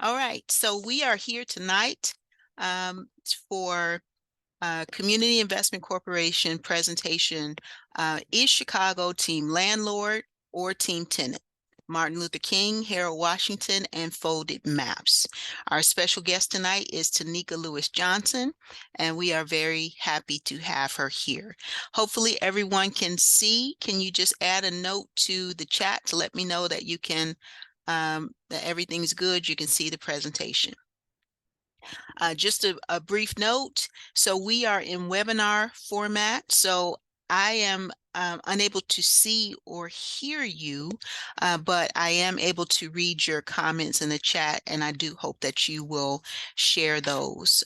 All right, so we are here tonight for Community Investment Corporation presentation. Is Chicago Team Landlord or Team Tenant? Martin Luther King, Harold Washington, and Folded Maps. Our special guest tonight is Tanika Lewis Johnson, and we are very happy to have her here. Hopefully everyone can see. Can you just add a note to the chat to let me know that you can that everything's good, you can see the presentation. Just a brief note. So we are in webinar format. So I am unable to see or hear you, but I am able to read your comments in the chat, and I do hope that you will share those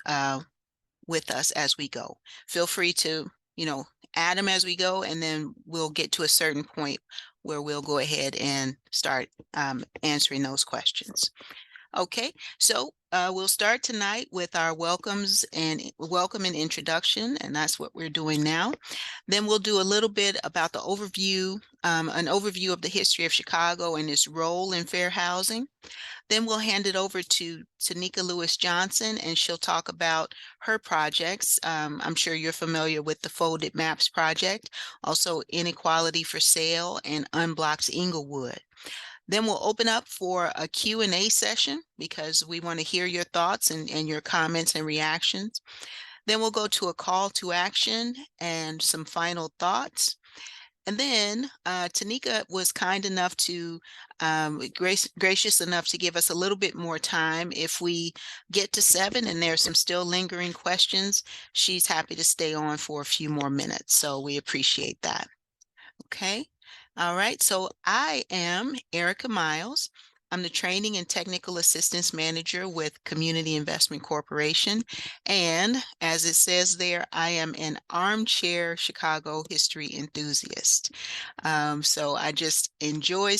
with us as we go. Feel free to, add them as we go, and then we'll get to a certain point where we'll go ahead and start answering those questions. Okay, so we'll start tonight with our welcome and introduction, and that's what we're doing now. Then we'll do a little bit about the overview, an overview of the history of Chicago and its role in fair housing. Then we'll hand it over to Tanika Lewis Johnson, and she'll talk about her projects. I'm sure you're familiar with the Folded Maps project, also Inequality for Sale and Unblocks Inglewood. Then we'll open up for a Q&A session because we want to hear your thoughts and your comments and reactions. Then we'll go to a call to action and some final thoughts. And then Tanika was kind enough to, gracious enough to give us a little bit more time. If we get to 7 and there's some still lingering questions, she's happy to stay on for a few more minutes. So we appreciate that. Okay. All right. So I am Erica Miles. I'm the Training and Technical Assistance Manager with Community Investment Corporation. And as it says there, I am an armchair Chicago history enthusiast. So I just enjoy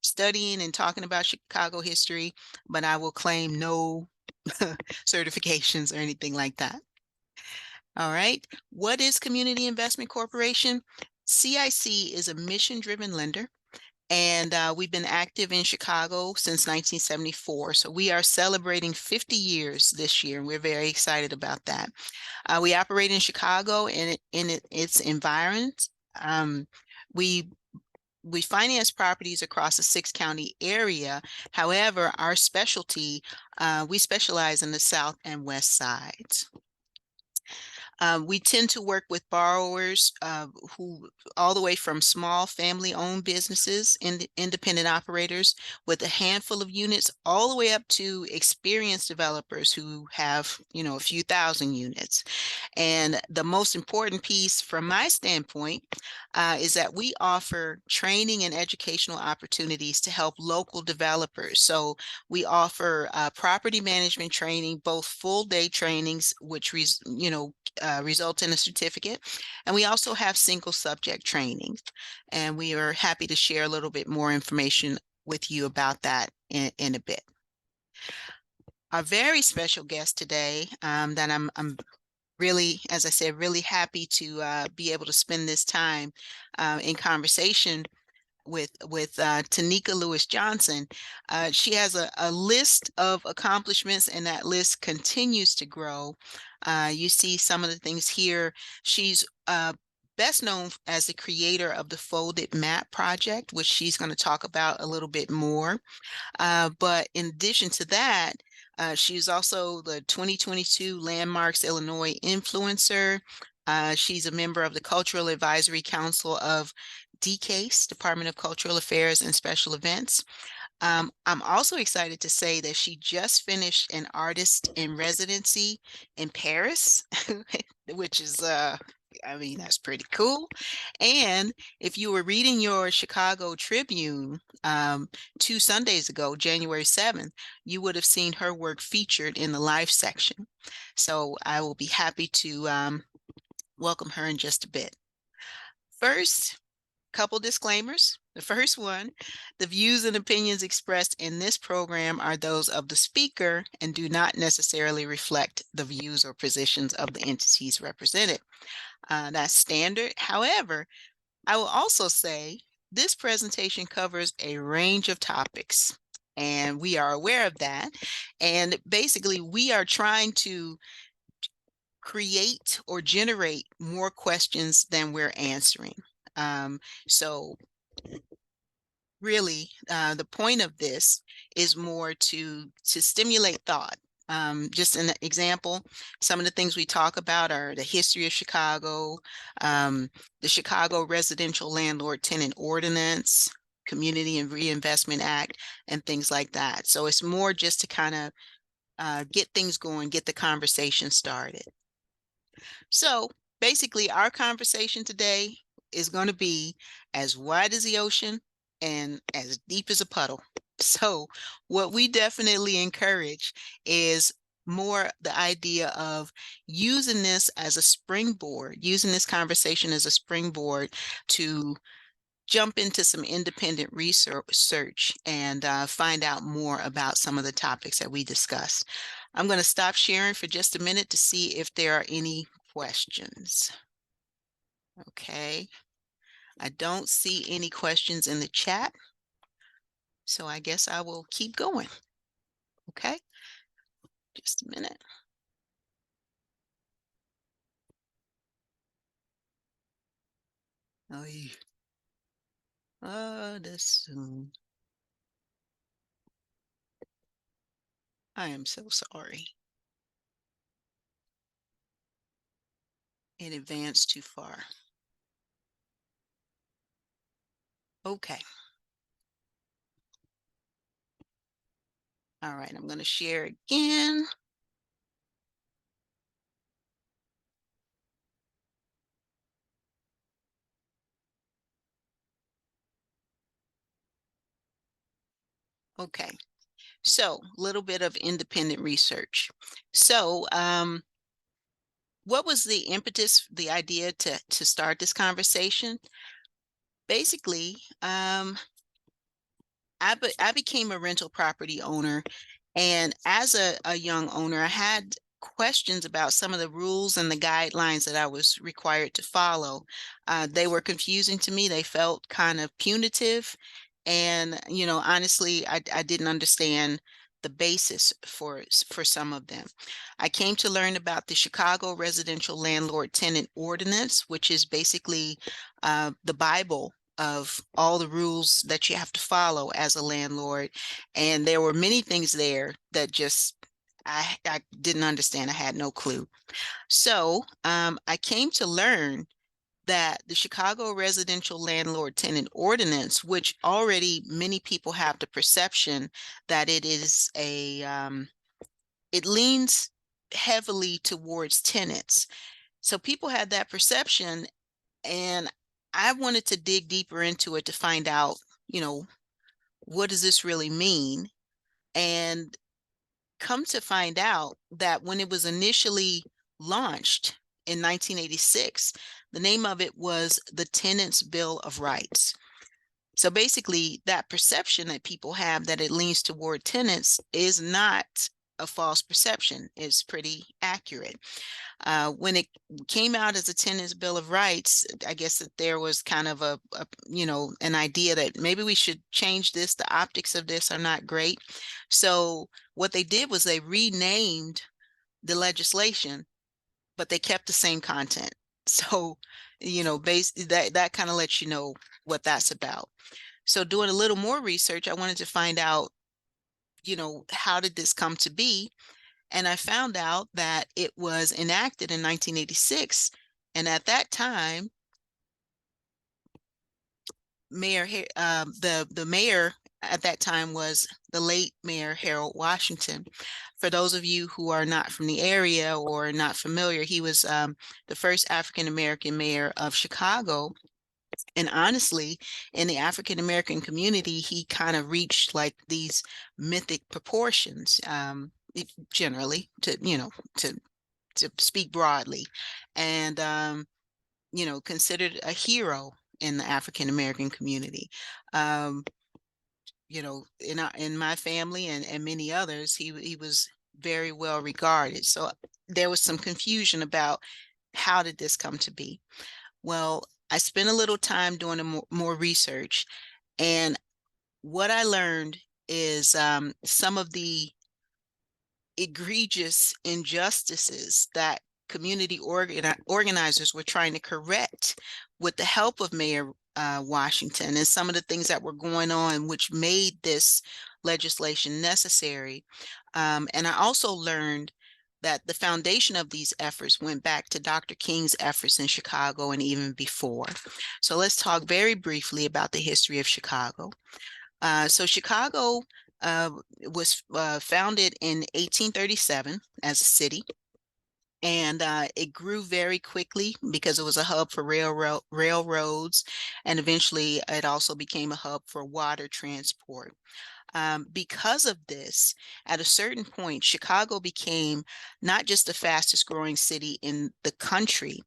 studying and talking about Chicago history, but I will claim no certifications or anything like that. All right. What is Community Investment Corporation? CIC is a mission-driven lender, and we've been active in Chicago since 1974. So we are celebrating 50 years this year, and we're very excited about that. We operate in Chicago and its environs. We finance properties across a 6-county area. However, our specialty, we specialize in the south and west sides. We tend to work with borrowers who all the way from small family-owned businesses, independent operators with a handful of units, all the way up to experienced developers who have, a few thousand units. And the most important piece from my standpoint is that we offer training and educational opportunities to help local developers. So we offer property management training, both full-day trainings, which result in a certificate. And we also have single subject training. And we are happy to share a little bit more information with you about that in a bit. Our very special guest today that I'm really, as I said, really happy to be able to spend this time in conversation with Tanika Lewis Johnson. She has a list of accomplishments, and that list continues to grow. You see some of the things here. She's best known as the creator of the Folded Map project, which she's going to talk about a little bit more. But in addition to that, she's also the 2022 Landmarks Illinois Influencer. She's a member of the Cultural Advisory Council of DCASE, Department of Cultural Affairs and Special Events. I'm also excited to say that she just finished an artist in residency in Paris, which is, that's pretty cool. And if you were reading your Chicago Tribune 2 Sundays ago, January 7th, you would have seen her work featured in the Life section. So I will be happy to welcome her in just a bit. First, couple disclaimers. The first one, the views and opinions expressed in this program are those of the speaker and do not necessarily reflect the views or positions of the entities represented. That's standard. However, I will also say this presentation covers a range of topics, and we are aware of that. And basically, we are trying to create or generate more questions than we're answering. So really, the point of this is more to stimulate thought. Just an example, some of the things we talk about are the history of Chicago, the Chicago Residential Landlord Tenant Ordinance, Community and Reinvestment Act, and things like that. So it's more just to kind of get things going, get the conversation started. So basically, our conversation today is going to be as wide as the ocean and as deep as a puddle. So, what we definitely encourage is more the idea of using this as a springboard, using this conversation as a springboard to jump into some independent research and find out more about some of the topics that we discuss. I'm going to stop sharing for just a minute to see if there are any questions. Okay, I don't see any questions in the chat, so I guess I will keep going. Okay, just a minute. This soon. I am so sorry. It advanced too far. Okay. All right, I'm going to share again. Okay, so a little bit of independent research. So, what was the impetus, the idea to start this conversation? Basically, I became a rental property owner, and as a young owner, I had questions about some of the rules and the guidelines that I was required to follow. They were confusing to me. They felt kind of punitive, and honestly, I didn't understand the basis for some of them. I came to learn about the Chicago Residential Landlord Tenant Ordinance, which is basically the Bible of all the rules that you have to follow as a landlord. And there were many things there that just I didn't understand. I had no clue. So I came to learn that the Chicago Residential Landlord Tenant Ordinance, which already many people have the perception that it is it leans heavily towards tenants. So people had that perception, and I wanted to dig deeper into it to find out, what does this really mean? And come to find out that when it was initially launched in 1986, the name of it was the Tenants' Bill of Rights. So basically, that perception that people have that it leans toward tenants is not a false perception. It's pretty accurate. When it came out as a Tenants' Bill of Rights, I guess that there was kind of an idea that maybe we should change this. The optics of this are not great. So what they did was they renamed the legislation, but they kept the same content. So, that kind of lets you know what that's about. So doing a little more research, I wanted to find out, how did this come to be? And I found out that it was enacted in 1986. And at that time, the mayor at that time was the late Mayor Harold Washington. For those of you who are not from the area or not familiar, he was the first African American mayor of Chicago. And honestly, in the African American community, he kind of reached like these mythic proportions, generally, to speak broadly, and considered a hero in the African American community. Um, in my family and many others, he was very well regarded. So there was some confusion about how did this come to be. Well, I spent a little time doing more research, and what I learned is some of the egregious injustices that community organizers were trying to correct with the help of Mayor Washington, and some of the things that were going on which made this legislation necessary. And I also learned that the foundation of these efforts went back to Dr. King's efforts in Chicago and even before. So let's talk very briefly about the history of Chicago. So Chicago uh, was founded in 1837 as a city, and it grew very quickly because it was a hub for railroads, and eventually it also became a hub for water transport. Because of this, at a certain point, Chicago became not just the fastest growing city in the country,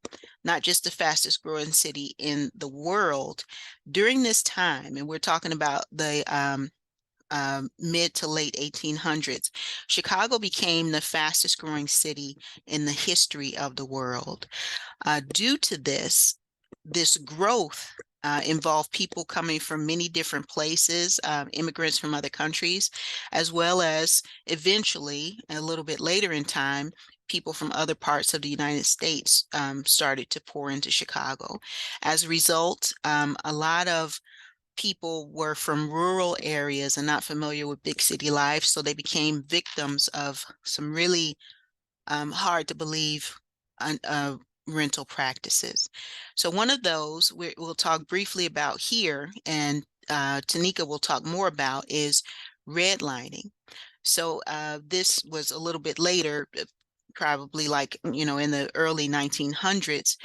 not just the fastest growing city in the world. During this time, and we're talking about the mid to late 1800s, Chicago became the fastest growing city in the history of the world. Due to this growth involved people coming from many different places, immigrants from other countries, as well as eventually, a little bit later in time, people from other parts of the United States started to pour into Chicago. As a result, a lot of people were from rural areas and not familiar with big city life, so they became victims of some really hard to believe rental practices. So one of those we'll talk briefly about here, and Tanika will talk more about, is redlining. So this was a little bit later, probably like, in the early 1900s.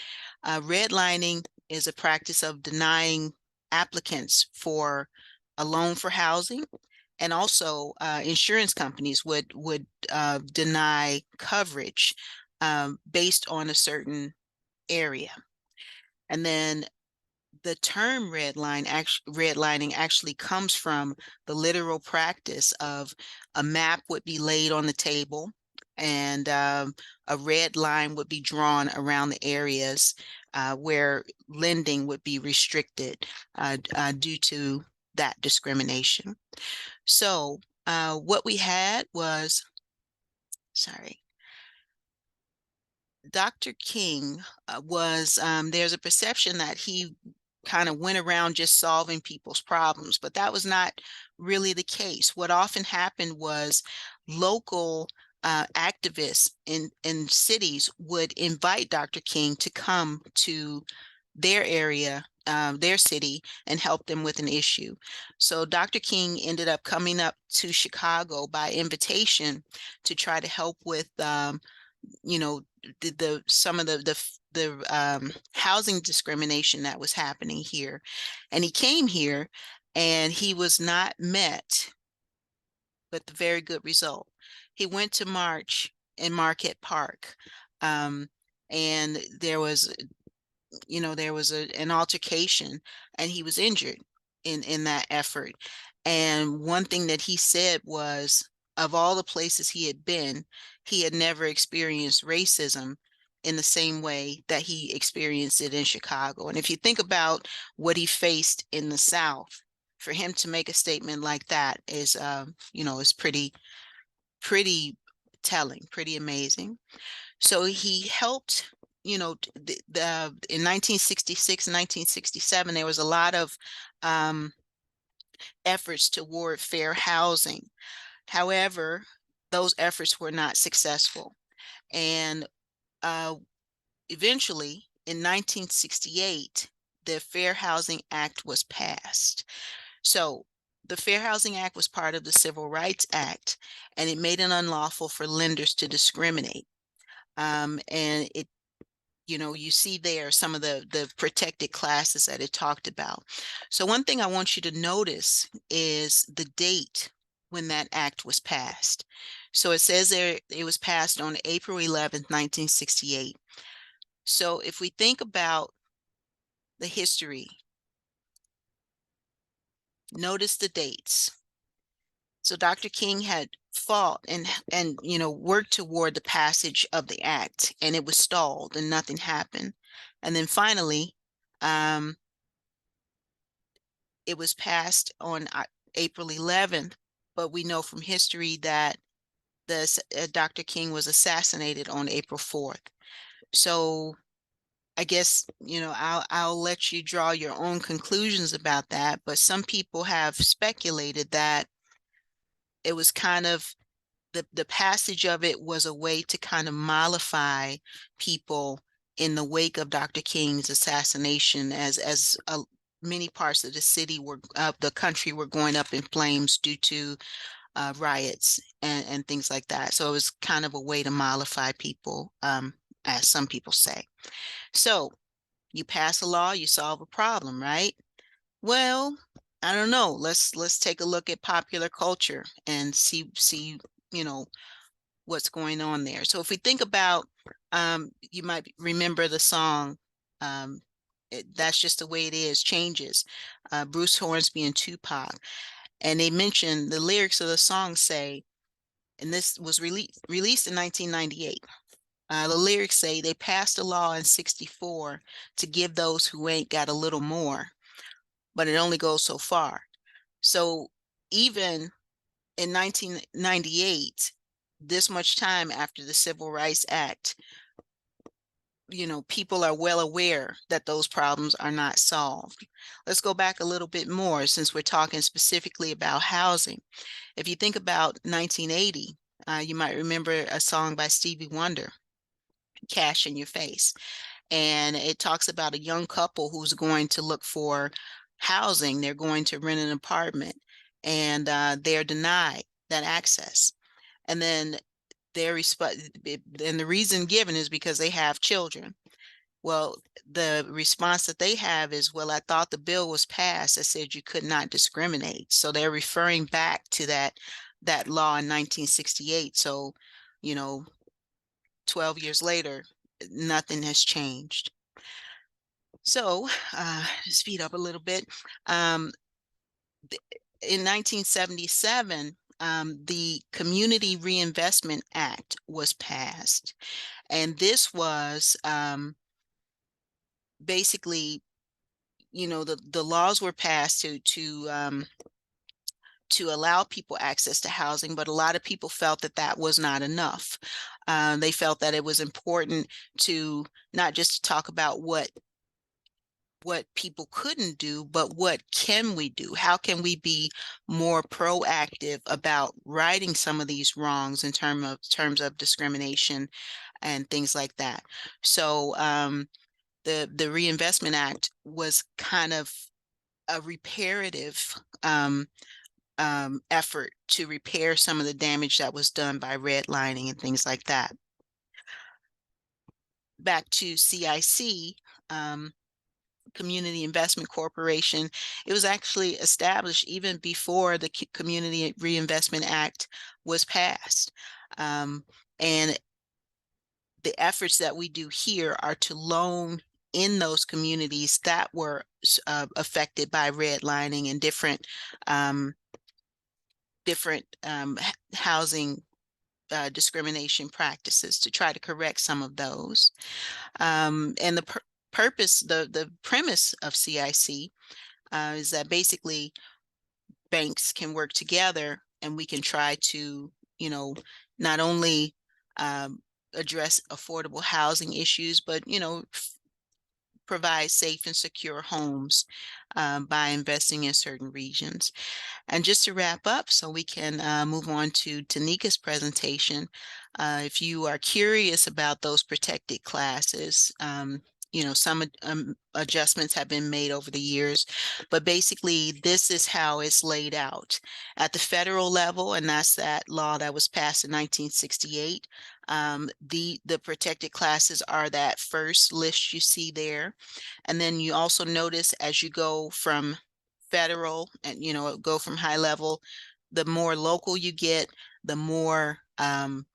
Redlining is a practice of denying applicants for a loan for housing, and also insurance companies would deny coverage based on a certain area. And then the term redlining actually comes from the literal practice of a map would be laid on the table, and a red line would be drawn around the areas where lending would be restricted due to that discrimination. So what we had was, sorry, Dr. King there's a perception that he kind of went around just solving people's problems, but that was not really the case. What often happened was local activists in cities would invite Dr. King to come to their area, their city, and help them with an issue. So Dr. King ended up coming up to Chicago by invitation to try to help with some of the housing discrimination that was happening here. And he came here, and he was not met with a very good result. He went to march in Marquette Park, and there was an altercation, and he was injured in that effort. And one thing that he said was, of all the places he had been, he had never experienced racism in the same way that he experienced it in Chicago. And if you think about what he faced in the South, for him to make a statement like that is pretty telling, pretty amazing. So he helped, in 1966, 1967, there was a lot of efforts toward fair housing. However, those efforts were not successful. And uh, eventually, in 1968, the Fair Housing Act was passed. So the Fair Housing Act was part of the Civil Rights Act, and it made it unlawful for lenders to discriminate. And you see there some of the protected classes that it talked about. So one thing I want you to notice is the date when that act was passed. So it says there it was passed on April 11th, 1968. So if we think about the history, notice the dates. So Dr. King had fought and worked toward the passage of the act, and it was stalled and nothing happened. And then finally, it was passed on April 11th, but we know from history that Dr. King was assassinated on April 4th. So I guess, I'll let you draw your own conclusions about that, but some people have speculated that it was kind of the passage of it was a way to kind of mollify people in the wake of Dr. King's assassination, as many parts of the country were going up in flames due to riots and things like that. So it was kind of a way to mollify people, as some people say. So you pass a law, you solve a problem, right? Well, I don't know. Let's take a look at popular culture and see, you know, what's going on there. So if we think about, you might remember the song, That's Just the Way It Is, Changes, Bruce Hornsby and Tupac. And they mentioned the lyrics of the song say, and this was released in 1998. The lyrics say they passed a law in 64 to give those who ain't got a little more, but it only goes so far. So even in 1998, this much time after the Civil Rights Act, people are well aware that those problems are not solved. Let's go back a little bit more since we're talking specifically about housing. If you think about 1980, you might remember a song by Stevie Wonder, Cash in Your Face. And it talks about a young couple who's going to look for housing. They're going to rent an apartment, and they're denied that access. And then and the reason given is because they have children. Well, the response that they have is, well, I thought the bill was passed that said you could not discriminate. So they're referring back to that law in 1968. So, you know, 12 years later, nothing has changed. So, speed up a little bit. In 1977, the Community Reinvestment Act was passed. And this was basically, the laws were passed to allow people access to housing, but a lot of people felt that that was not enough. They felt that it was important to not just talk about what people couldn't do, but what can we do? How can we be more proactive about righting some of these wrongs in terms of discrimination and things like that? So the Reinvestment Act was kind of a reparative effort to repair some of the damage that was done by redlining and things like that. Back to CIC, Community Investment Corporation. It was actually established even before the Community Reinvestment Act was passed. And the efforts that we do here are to loan in those communities that were affected by redlining and different housing discrimination practices to try to correct some of those. And the purpose, the premise of CIC is that basically banks can work together and we can try to, not only address affordable housing issues, but, provide safe and secure homes by investing in certain regions. And just to wrap up, so we can move on to Tanika's presentation, if you are curious about those protected classes, some adjustments have been made over the years, but basically this is how it's laid out. At the federal level, and that's that law that was passed in 1968, the protected classes are that first list you see there. And then you also notice as you go from federal and, go from high level, the more local you get, the more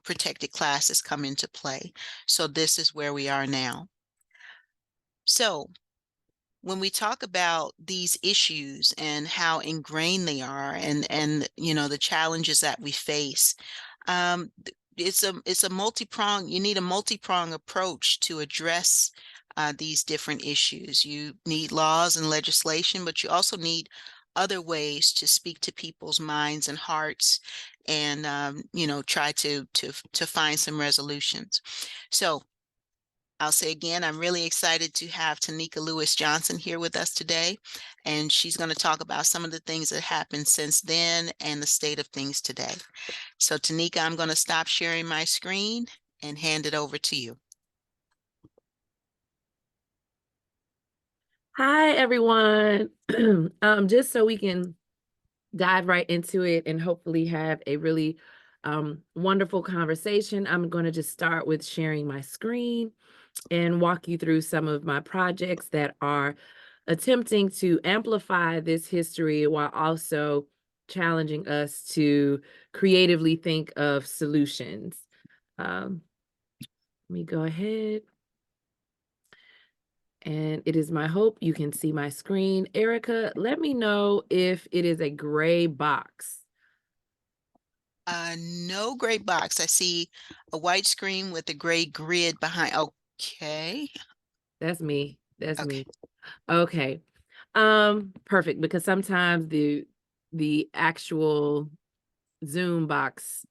protected classes come into play. So this is where we are now. So when we talk about these issues and how ingrained they are and the challenges that we face, it's a multi-prong, you need a multi-prong approach to address these different issues. You need laws and legislation, but you also need other ways to speak to people's minds and hearts, and try to find some resolutions. So I'll say again, I'm really excited to have Tanika Lewis Johnson here with us today, and she's going to talk about some of the things that happened since then and the state of things today. So Tanika, I'm going to stop sharing my screen and hand it over to you. Hi, everyone. Just so we can dive right into it and hopefully have a really wonderful conversation, I'm going to just start with sharing my screen and walk you through some of my projects that are attempting to amplify this history while also challenging us to creatively think of solutions. Let me go ahead. And it is my hope you can see my screen. Erica, let me know if it is a gray box. No gray box. I see a white screen with a gray grid behind. Okay. That's me. That's Okay. me. Okay. Perfect, because sometimes the actual Zoom box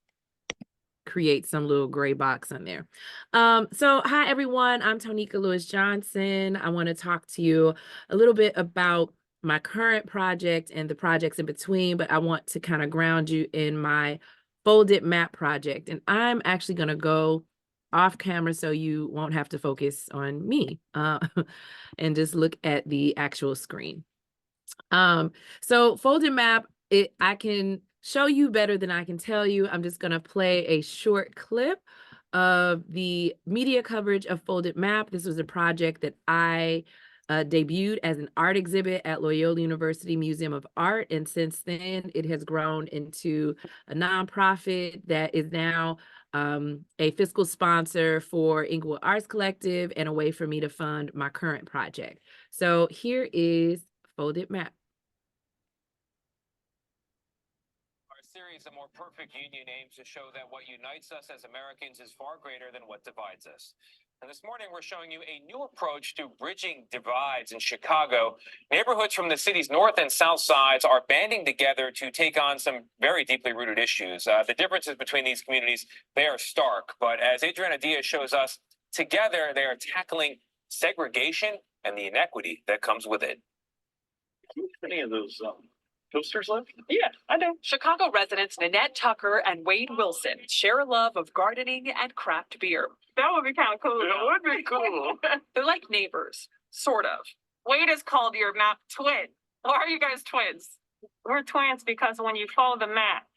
create some little gray box on there. So hi everyone, I'm Tonika Lewis Johnson. I want to talk to you a little bit about my current project and the projects in between, but I want to kind of ground you in my folded map project. And I'm actually going to go off camera so you won't have to focus on me and just look at the actual screen. So folded map, I can show you better than I can tell you. I'm just going to play a short clip of the media coverage of folded map. This was a project that I debuted as an art exhibit at Loyola University Museum of Art. And since then, it has grown into a nonprofit that is now a fiscal sponsor for Inglewood Arts Collective and a way for me to fund my current project. So here is folded map. Series of more perfect union aims to show that what unites us as Americans is far greater than what divides us. And this morning, we're showing you a new approach to bridging divides in Chicago. Neighborhoods from the city's north and south sides are banding together to take on some very deeply rooted issues. The differences between these communities, they are stark. But as Adriana Diaz shows us, together they are tackling segregation and the inequity that comes with it. Any of those toasters left? Yeah, I know. Chicago residents Nanette Tucker and Wade Wilson share a love of gardening and craft beer. That would be kind of cool. It would be cool. They're like neighbors, sort of. Wade is called your map twin. Why are you guys twins? We're twins because when you follow the map,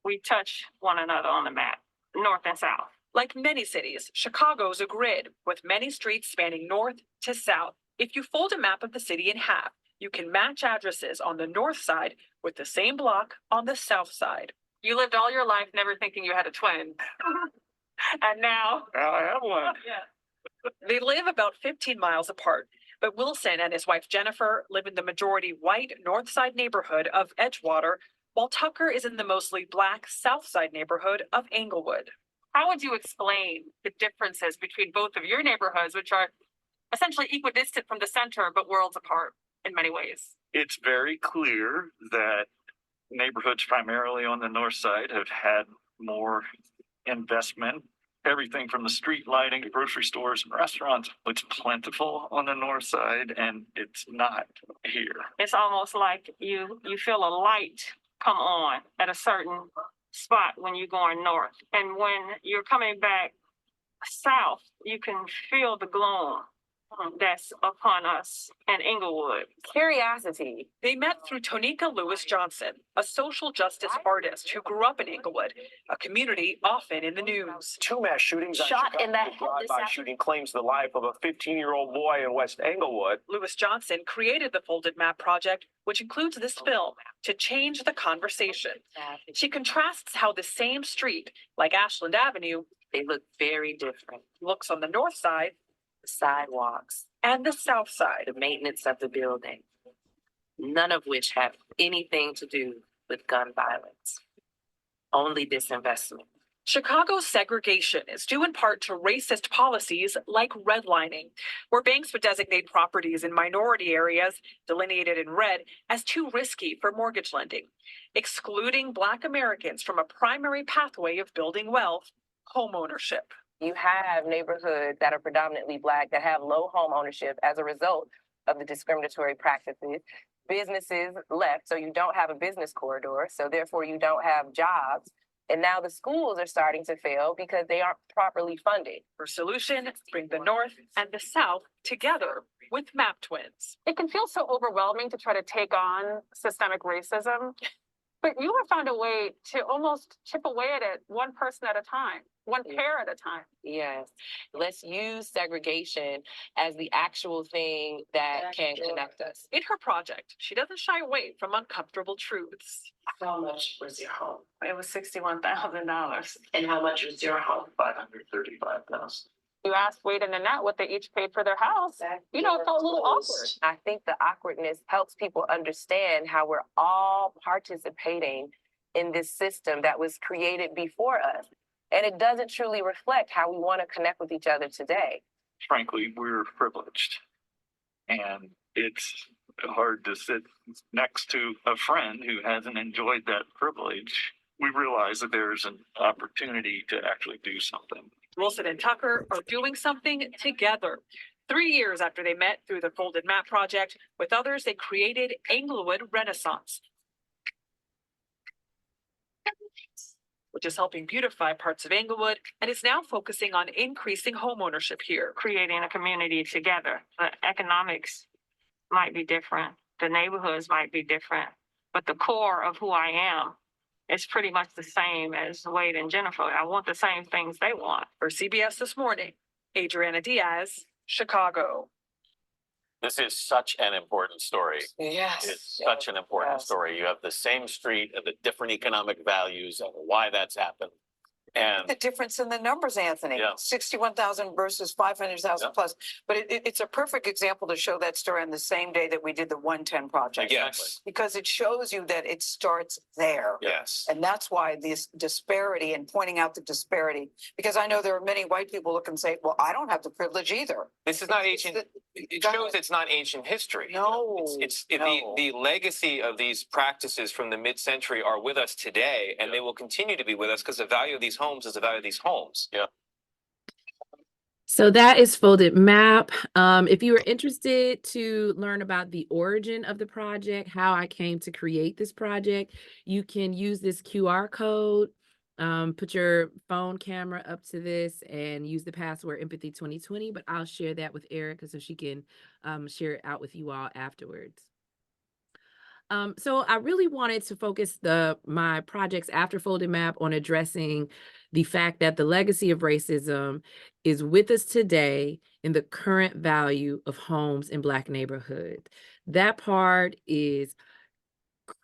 we touch one another on the map, north and south. Like many cities, Chicago's a grid with many streets spanning north to south. If you fold a map of the city in half, you can match addresses on the north side with the same block on the south side. You lived all your life never thinking you had a twin. And now I have one. Yeah. They live about 15 miles apart, but Wilson and his wife Jennifer live in the majority white north side neighborhood of Edgewater, while Tucker is in the mostly black south side neighborhood of Englewood. How would you explain the differences between both of your neighborhoods, which are essentially equidistant from the center, but worlds apart in many ways? It's very clear that neighborhoods primarily on the north side have had more investment. Everything from the street lighting to grocery stores and restaurants, it's plentiful on the north side, and it's not here. It's almost like you feel a light come on at a certain spot when you're going north. And when you're coming back south, you can feel the gloom that's upon us in Englewood. Curiosity. They met through Tonika Lewis Johnson, a social justice artist who grew up in Englewood, a community often in the news. Two mass shootings Shot in the head this drive-by shooting claims the life of a 15-year-old boy in West Englewood. Lewis Johnson created the Folded Map Project, which includes this film, to change the conversation. She contrasts how the same street, like Ashland Avenue, They look very different. looks on the north side The sidewalks, and the south side. the maintenance of the building, none of which have anything to do with gun violence. Only disinvestment. Chicago's segregation is due in part to racist policies like redlining, where banks would designate properties in minority areas, delineated in red, as too risky for mortgage lending, excluding Black Americans from a primary pathway of building wealth, homeownership. You have neighborhoods that are predominantly Black that have low home ownership as a result of the discriminatory practices. Businesses left, so you don't have a business corridor, so therefore you don't have jobs. And now the schools are starting to fail because they aren't properly funded. Her solution, bring the North and the South together with map twins. It can feel so overwhelming to try to take on systemic racism, but you have found a way to almost chip away at it one person at a time, one pair at a time. Yes. Let's use segregation as the actual thing that can connect us. In her project, she doesn't shy away from uncomfortable truths. How much was your home? It was $61,000. And how much was your home? $535,000. You asked Wade and Annette what they each paid for their house. You know, it felt a little awkward. I think the awkwardness helps people understand how we're all participating in this system that was created before us. And it doesn't truly reflect how we want to connect with each other today. Frankly, we're privileged. And it's hard to sit next to a friend who hasn't enjoyed that privilege. We realize that there's an opportunity to actually do something. Wilson and Tucker are doing something together. 3 years after they met through the Folded Map Project, with others, they created Englewood Renaissance, which is helping beautify parts of Englewood and is now focusing on increasing homeownership here. Creating a community together. The economics might be different. The neighborhoods might be different, but the core of who I am is pretty much the same as Wade and Jennifer. I want the same things they want. For CBS This Morning, Adriana Diaz, Chicago. This is such an important story. Yes. It's such an important story. You have the same street and the different economic values and why that's happened. And The difference in the numbers, Anthony, Yeah. 61,000 versus 500,000 Yeah. plus. But it's a perfect example to show that story on the same day that we did the 110 project. Yes. Because it shows you that it starts there. Yes. And that's why this disparity and pointing out the disparity, because I know there are many white people look and say, well, I don't have the privilege either. This is not It's ancient. the- It Go shows ahead. it's not ancient history. No, The legacy of these practices from the mid-century are with us today, and they will continue to be with us because the value of these homes is the value of these homes. Yeah. So that is Folded Map. If you are interested to learn about the origin of the project, how I came to create this project, you can use this QR code. Put your phone camera up to this and use the password Empathy 2020, but I'll share that with Erica so she can share it out with you all afterwards. So I really wanted to focus my projects after Folded Map on addressing the fact that the legacy of racism is with us today in the current value of homes in Black neighborhoods. That part is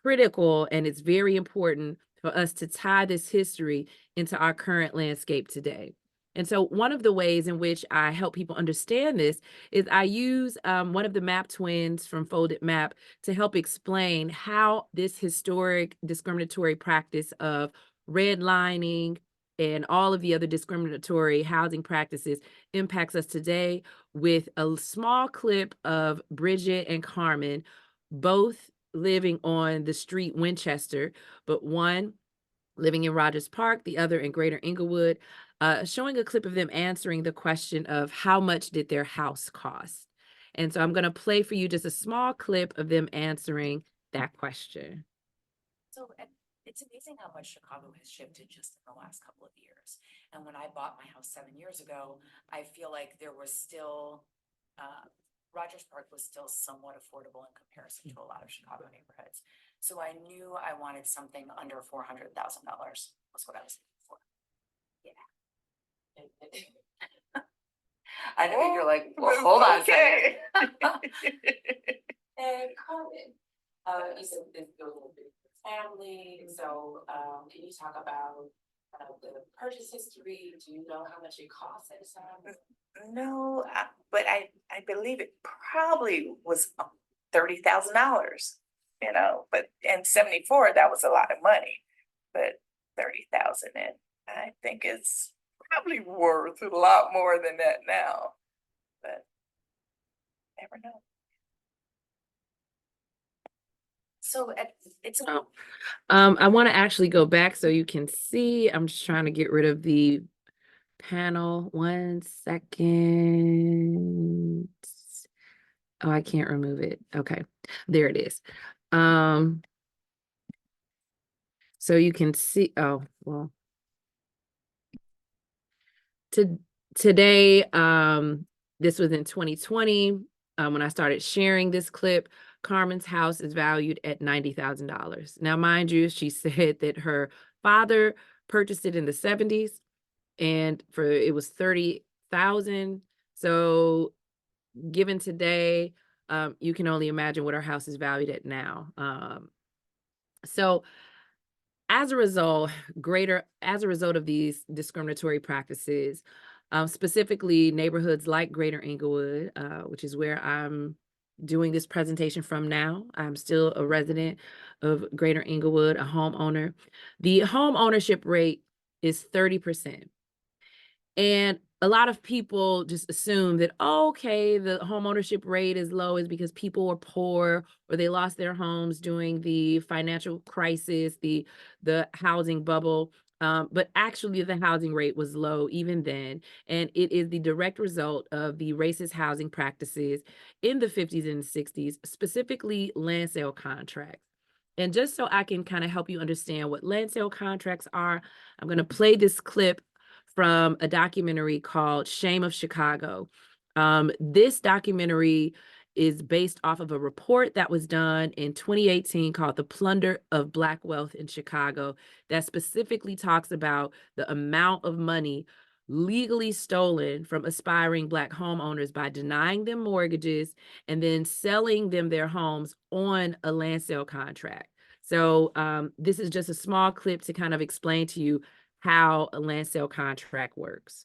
critical, and it's very important for us to tie this history into our current landscape today. And so one of the ways in which I help people understand this is I use one of the map twins from Folded Map to help explain how this historic discriminatory practice of redlining and all of the other discriminatory housing practices impacts us today, with a small clip of Bridget and Carmen, both living on the street Winchester, but one living in Rogers Park, the other in Greater Englewood, showing a clip of them answering the question of how much did their house cost. And so I'm going to play for you just a small clip of them answering that question. So it's amazing how much Chicago has shifted just in the last couple of years. And when I bought my house 7 years ago, I feel like there was still, Rogers Park was still somewhat affordable in comparison to a lot of Chicago neighborhoods. So I knew I wanted something under $400,000 was what I was looking for. Yeah. I know you're like, well, hold on a second. And Carmen, you said this goes with family. So can you talk about the purchase history? Do you know how much it costs at the time? No, but I believe it probably was $30,000, you know, but in 74, that was a lot of money, but 30,000 and I think it's probably worth a lot more than that now, but never know. So it's a Oh. I want to actually go back so you can see. I'm just trying to get rid of the panel. 1 second. Oh, I can't remove it. Okay, there it is. So you can see, oh, well. Today, this was in 2020, when I started sharing this clip. Carmen's house is valued at $90,000. Now, mind you, she said that her father purchased it in the 70s and it was 30,000. So given today, you can only imagine what our house is valued at now. So as a result of these discriminatory practices, specifically neighborhoods like Greater Englewood, which is where I'm doing this presentation from now. I'm still a resident of Greater Englewood, a homeowner. The home ownership rate is 30%. And a lot of people just assume that, oh, okay, the home ownership rate is low is because people were poor or they lost their homes during the financial crisis, the housing bubble. But actually, the housing rate was low even then. And it is the direct result of the racist housing practices in the 50s and 60s, specifically land sale contracts. And just so I can kind of help you understand what land sale contracts are, I'm going to play this clip from a documentary called Shame of Chicago. This documentary is based off of a report that was done in 2018 called The Plunder of Black Wealth in Chicago, that specifically talks about the amount of money legally stolen from aspiring Black homeowners by denying them mortgages and then selling them their homes on a land sale contract. So this is just a small clip to kind of explain to you how a land sale contract works.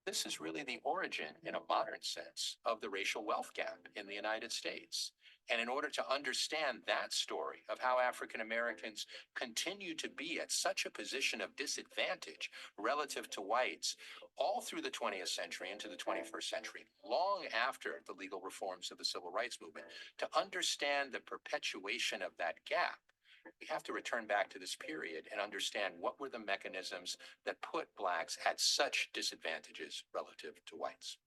This is really the origin, in a modern sense, of the racial wealth gap in the United States. And in order to understand that story of how African Americans continue to be at such a position of disadvantage relative to whites all through the 20th century into the 21st century, long after the legal reforms of the Civil Rights Movement, to understand the perpetuation of that gap, we have to return back to this period and understand what were the mechanisms that put Blacks at such disadvantages relative to whites.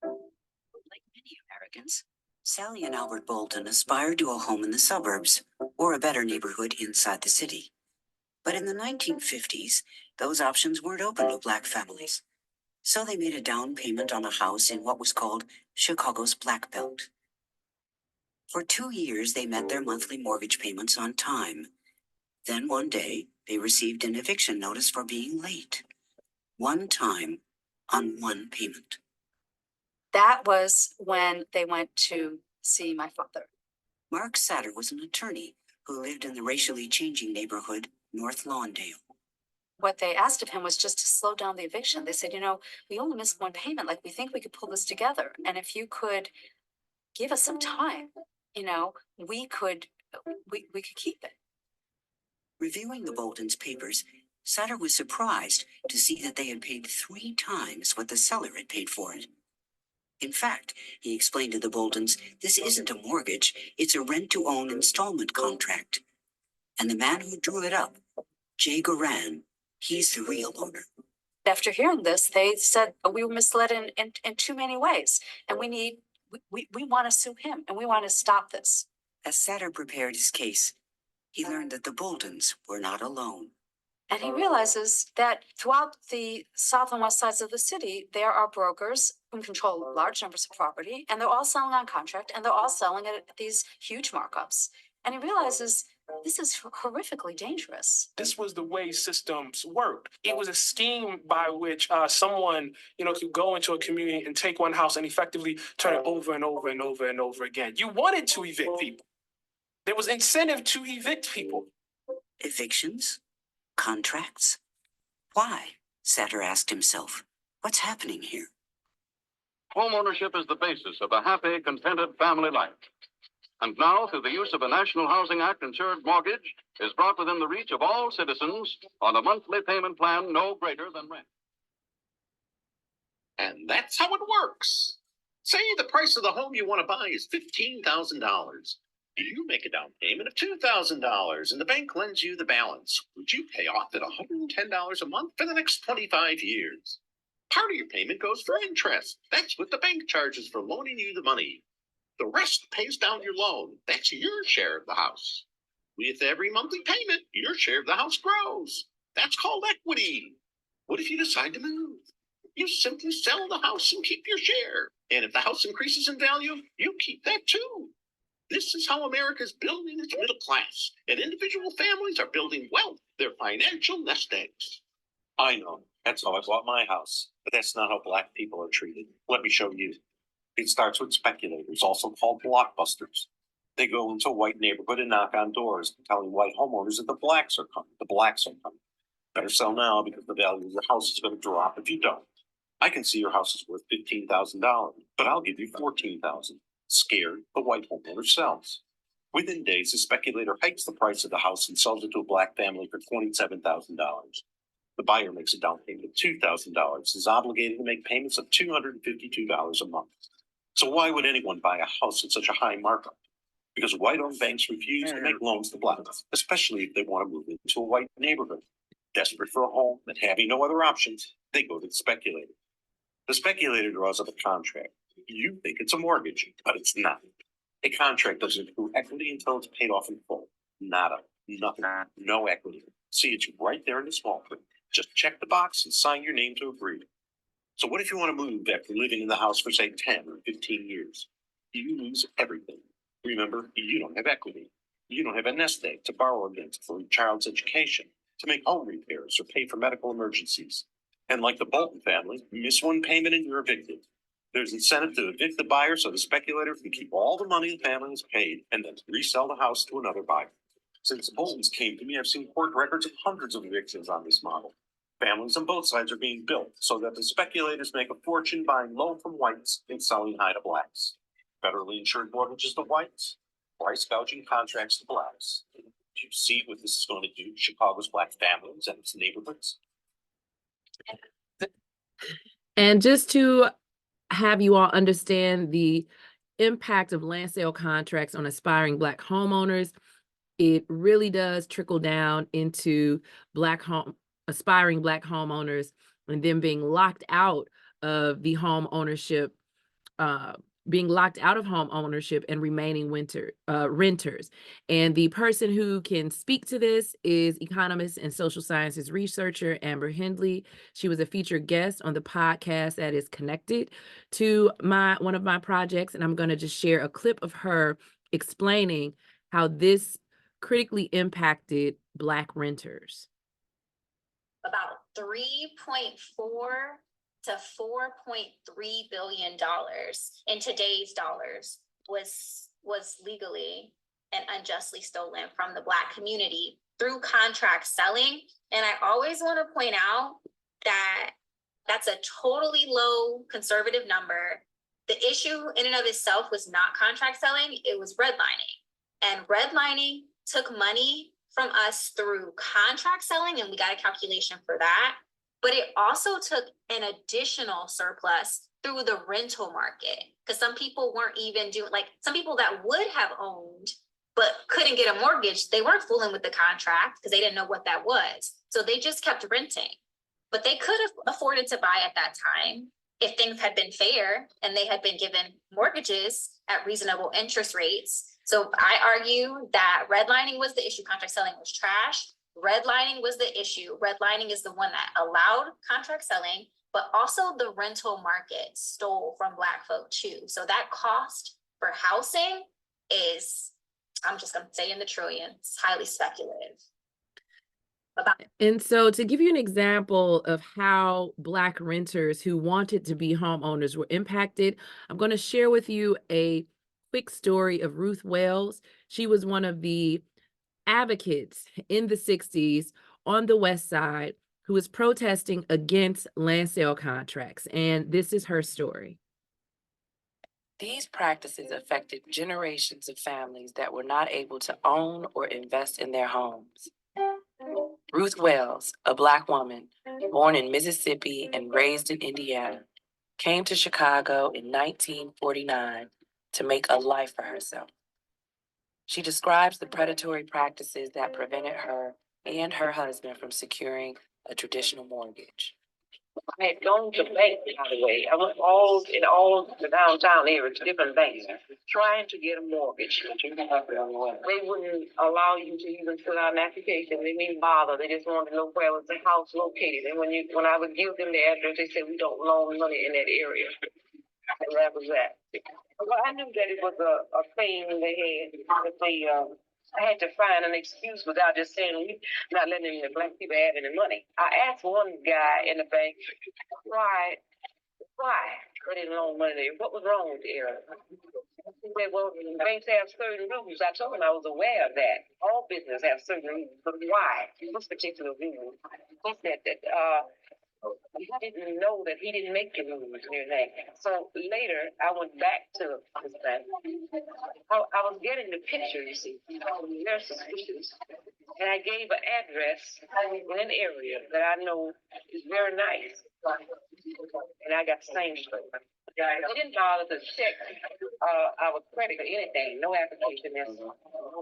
Like many Americans, Sally and Albert Bolton aspired to a home in the suburbs or a better neighborhood inside the city. But in the 1950s, those options weren't open to Black families. So they made a down payment on a house in what was called Chicago's Black Belt. For 2 years, they met their monthly mortgage payments on time. Then one day, they received an eviction notice for being late. One time on one payment. That was when they went to see my father. Mark Satter was an attorney who lived in the racially changing neighborhood, North Lawndale. What they asked of him was just to slow down the eviction. They said, we only missed one payment. Like, we think we could pull this together. And if you could give us some time, we could keep it. Reviewing the Boltons' papers, Sutter was surprised to see that they had paid 3 times what the seller had paid for it. In fact, he explained to the Boltons, this isn't a mortgage, it's a rent-to-own installment contract. And the man who drew it up, Jay Goran, he's the real owner. After hearing this, they said we were misled in too many ways, and we want to sue him, and we want to stop this. As Satter prepared his case, he learned that the Boltons were not alone. And he realizes that throughout the south and west sides of the city, there are brokers who control large numbers of property, and they're all selling on contract, and they're all selling it at these huge markups. And he realizes this is horrifically dangerous. This was the way systems worked. It was a scheme by which someone, could go into a community and take one house and effectively turn it over and over and over and over again. You wanted to evict people. There was incentive to evict people. Evictions? Contracts? Why? Satter asked himself. What's happening here? Home ownership is the basis of a happy, contented family life. And now, through the use of a National Housing Act insured mortgage, is brought within the reach of all citizens on a monthly payment plan no greater than rent. And that's how it works. Say the price of the home you want to buy is $15,000. You make a down payment of $2,000 and the bank lends you the balance, which you pay off at $110 a month for the next 25 years. Part of your payment goes for interest. That's what the bank charges for loaning you the money. The rest pays down your loan. That's your share of the house. With every monthly payment, your share of the house grows. That's called equity. What if you decide to move? You simply sell the house and keep your share. And if the house increases in value, you keep that too. This is how America's building its middle class, and individual families are building wealth, their financial nest eggs. I know. That's how I bought my house. But that's not how Black people are treated. Let me show you. It starts with speculators, also called blockbusters. They go into a white neighborhood and knock on doors, telling white homeowners that the blacks are coming. The blacks are coming. Better sell now because the value of your house is going to drop if you don't. I can see your house is worth $15,000, but I'll give you $14,000. Scared, the white homeowner sells. Within days, the speculator hikes the price of the house and sells it to a black family for $27,000. The buyer makes a down payment of $2,000, is obligated to make payments of $252 a month. So why would anyone buy a house at such a high markup? Because white-owned banks refuse to make loans to blacks, especially if they want to move into a white neighborhood. Desperate for a home and having no other options, they go to the speculator. The speculator draws up a contract. You think it's a mortgage, but it's not. A contract doesn't include equity until it's paid off in full. Nada. Nothing. No equity. See, it's right there in the small print. Just check the box and sign your name to agree. So what if you want to move after living in the house for, say, 10 or 15 years? You lose everything. Remember, you don't have equity. You don't have a nest egg to borrow against for your child's education, to make home repairs or pay for medical emergencies. And like the Bolton family, you miss one payment and you're evicted. There's incentive to evict the buyer so the speculator can keep all the money the family has paid and then resell the house to another buyer. Since the Boltons came to me, I've seen court records of hundreds of evictions on this model. Families on both sides are being built so that the speculators make a fortune buying low from whites and selling high to blacks. Federally insured mortgages to whites, price gouging contracts to blacks. Do you see what this is going to do to Chicago's black families and its neighborhoods? And just to have you all understand the impact of land sale contracts on aspiring black homeowners, it really does trickle down into aspiring black homeowners and then being locked out of the home ownership, and remaining renters. And the person who can speak to this is economist and social sciences researcher Amber Hindley. She was a featured guest on the podcast that is connected to one of my projects, and I'm going to just share a clip of her explaining how this critically impacted black renters. About $3.4 to $4.3 billion in today's dollars was legally and unjustly stolen from the Black community through contract selling. And I always want to point out that that's a totally low conservative number. The issue in and of itself was not contract selling, it was redlining. And redlining took money from us through contract selling, and we got a calculation for that. But it also took an additional surplus through the rental market, because some people weren't even doing, like some people that would have owned but couldn't get a mortgage, they weren't fooling with the contract because they didn't know what that was. So they just kept renting. But they could have afforded to buy at that time if things had been fair and they had been given mortgages at reasonable interest rates. So I argue that redlining was the issue, contract selling was trash. Redlining was the issue. Redlining is the one that allowed contract selling, but also the rental market stole from Black folk too. So that cost for housing is, I'm just going to say in the trillions, highly speculative. And so to give you an example of how Black renters who wanted to be homeowners were impacted, I'm going to share with you a quick story of Ruth Wells. She was one of the advocates in the 60s on the West Side who was protesting against land sale contracts. And this is her story. These practices affected generations of families that were not able to own or invest in their homes. Ruth Wells, a Black woman born in Mississippi and raised in Indiana, came to Chicago in 1949 to make a life for herself. She describes the predatory practices that prevented her and her husband from securing a traditional mortgage. I had gone to banks, by the way. I went in all the downtown areas, different banks, trying to get a mortgage. They wouldn't allow you to even fill out an application. They didn't bother. They just wanted to know where was the house located. And when I would give them the address, they said, we don't loan money in that area. And that was that. Well, I knew that it was a thing they had, that they, I had to find an excuse without just saying, we not letting the Black people have any money. I asked one guy in the bank, why they didn't loan money there? What was wrong with the area? He said, well, banks have certain rules. I told him I was aware of that. All business have certain rules, but why? This particular rule. He said that, he didn't know that he didn't make the rules near that. So later, I went back to this bank. I was getting the picture, you see. They're suspicious. And I gave an address in an area that I know is very nice. And I got the same story. They didn't bother to check our credit or anything, no application necessary.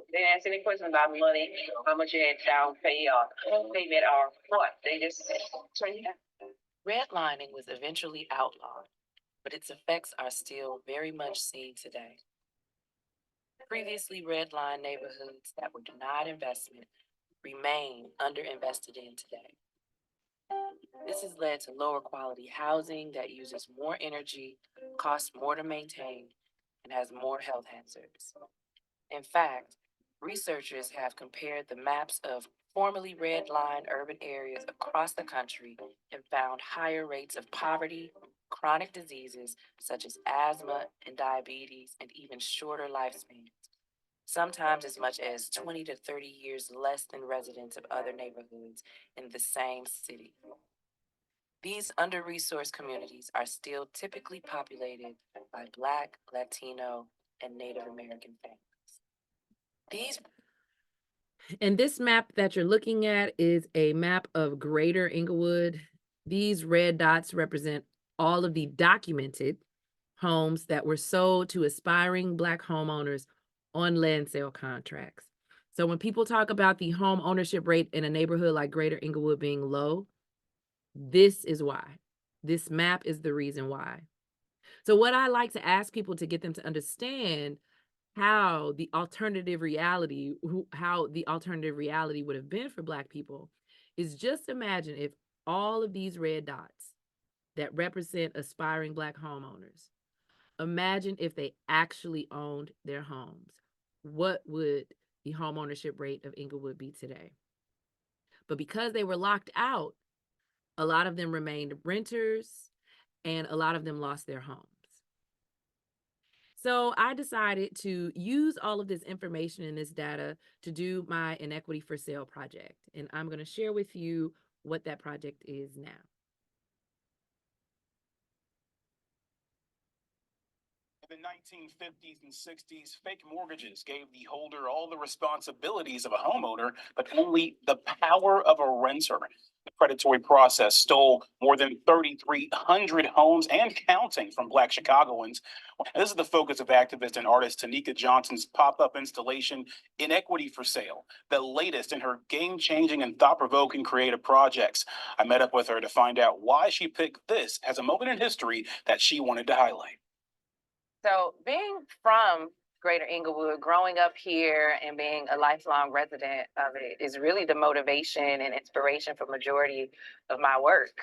They didn't ask any questions about money, how much you had down pay or payment or what. They just turned it out. Redlining was eventually outlawed, but its effects are still very much seen today. Previously redlined neighborhoods that were denied investment remain underinvested in today. This has led to lower quality housing that uses more energy, costs more to maintain, and has more health hazards. In fact, researchers have compared the maps of formerly redlined urban areas across the country and found higher rates of poverty, chronic diseases such as asthma and diabetes, and even shorter lifespans, sometimes as much as 20 to 30 years less than residents of other neighborhoods in the same city. These under-resourced communities are still typically populated by Black, Latino, and Native American families. And this map that you're looking at is a map of Greater Inglewood. These red dots represent all of the documented homes that were sold to aspiring Black homeowners on land sale contracts. So when people talk about the home ownership rate in a neighborhood like Greater Inglewood being low, this is why. This map is the reason why. So what I like to ask people to get them to understand how the alternative reality would have been for Black people is just imagine if all of these red dots that represent aspiring Black homeowners, imagine if they actually owned their homes. What would the home ownership rate of Inglewood be today? But because they were locked out, a lot of them remained renters and a lot of them lost their homes. So I decided to use all of this information and this data to do my Inequity for Sale project. And I'm going to share with you what that project is now. In the 1950s and 60s, fake mortgages gave the holder all the responsibilities of a homeowner, but only the power of a renter. The predatory process stole more than 3,300 homes and counting from Black Chicagoans. This is the focus of activist and artist Tanika Johnson's pop-up installation, Inequity for Sale, the latest in her game-changing and thought-provoking creative projects. I met up with her to find out why she picked this as a moment in history that she wanted to highlight. So being from Greater Inglewood, growing up here and being a lifelong resident of it is really the motivation and inspiration for majority of my work.